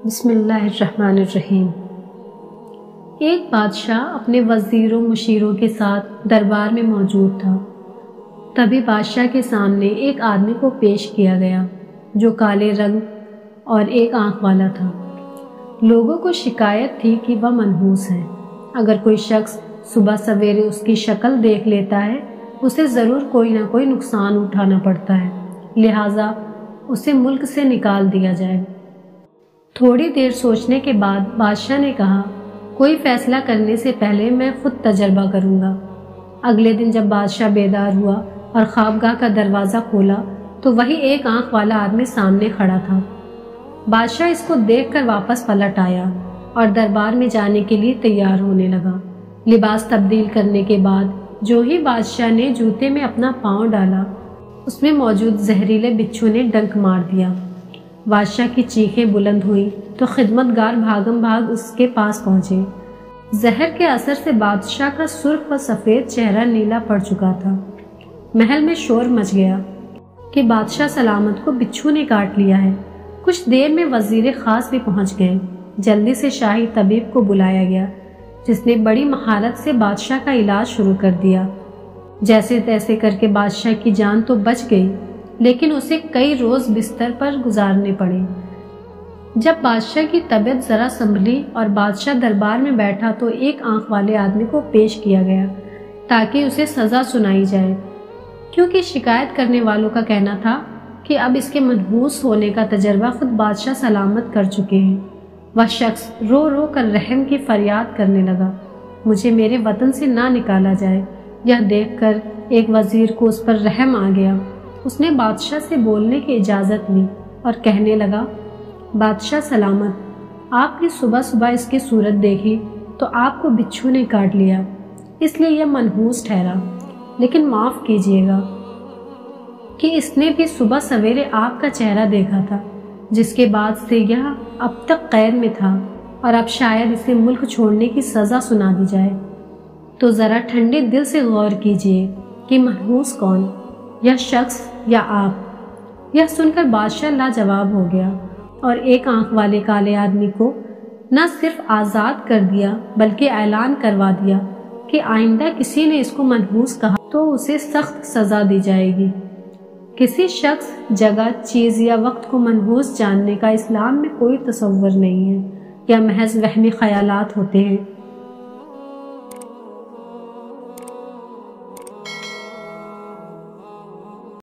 بسم اللہ الرحمن الرحیم۔ ایک بادشاہ اپنے وزیروں مشیروں کے ساتھ دربار میں موجود تھا۔ تبھی بادشاہ کے سامنے ایک آدمی کو پیش کیا گیا جو کالے رنگ اور ایک آنکھ والا تھا۔ لوگوں کو شکایت تھی کہ وہ منحوس ہے۔ اگر کوئی شخص صبح سویرے اس کی شکل دیکھ لیتا ہے اسے ضرور کوئی نہ کوئی نقصان اٹھانا پڑتا ہے، لہٰذا اسے ملک سے نکال دیا جائے۔ تھوڑی دیر سوچنے کے بعد بادشاہ نے کہا، کوئی فیصلہ کرنے سے پہلے میں خود تجربہ کروں گا۔ اگلے دن جب بادشاہ بیدار ہوا اور خوابگاہ کا دروازہ کھولا تو وہی ایک آنکھ والا آدمی سامنے کھڑا تھا۔ بادشاہ اس کو دیکھ کر واپس پلٹ آیا اور دربار میں جانے کے لیے تیار ہونے لگا۔ لباس تبدیل کرنے کے بعد جو ہی بادشاہ نے جوتے میں اپنا پاؤں ڈالا اس میں موجود زہریلے بچھو نے ڈنک مار دیا۔ بادشاہ کی چیخیں بلند ہوئیں تو خدمتگار بھاگم بھاگ اس کے پاس پہنچے۔ زہر کے اثر سے بادشاہ کا سرخ و سفید چہرہ نیلا پڑ چکا تھا۔ محل میں شور مچ گیا کہ بادشاہ سلامت کو بچھو نے کاٹ لیا ہے۔ کچھ دیر میں وزیر خاص بھی پہنچ گئے۔ جلدی سے شاہی طبیب کو بلایا گیا جس نے بڑی مہارت سے بادشاہ کا علاج شروع کر دیا۔ جیسے تیسے کر کے بادشاہ کی جان تو بچ گئی لیکن اسے کئی روز بستر پر گزارنے پڑے۔ جب بادشاہ کی طبیعت ذرا سنبھلی اور بادشاہ دربار میں بیٹھا تو ایک آنکھ والے آدمی کو پیش کیا گیا تاکہ اسے سزا سنائی جائے، کیونکہ شکایت کرنے والوں کا کہنا تھا کہ اب اس کے منحوس ہونے کا تجربہ خود بادشاہ سلامت کر چکے ہیں۔ وہ شخص رو رو کر رحم کی فریاد کرنے لگا، مجھے میرے وطن سے نہ نکالا جائے۔ یہ دیکھ کر ایک وزیر کو اس پر رحم آ گیا۔ اس نے بادشاہ سے بولنے کی اجازت لی اور کہنے لگا، بادشاہ سلامت، آپ نے صبح صبح اس کی صورت دیکھی تو آپ کو بچھو نے کاٹ لیا، اس لیے یہ منحوس ٹھہرا، لیکن معاف کیجیے گا کہ اس نے بھی صبح سویرے آپ کا چہرہ دیکھا تھا، جس کے بعد سے یہ اب تک قید میں تھا اور اب شاید اسے ملک چھوڑنے کی سزا سنا دی جائے۔ تو ذرا ٹھنڈے دل سے غور کیجیے کہ منحوس کون، یہ شخص یا آپ؟ یہ سن کر بادشاہ لاجواب ہو گیا اور ایک آنکھ والے کالے آدمی کو نہ صرف آزاد کر دیا بلکہ اعلان کروا دیا کہ آئندہ کسی نے اس کو منحوس کہا تو اسے سخت سزا دی جائے گی۔ کسی شخص، جگہ، چیز یا وقت کو منحوس جاننے کا اسلام میں کوئی تصور نہیں ہے، یا محض وہمی خیالات ہوتے ہیں۔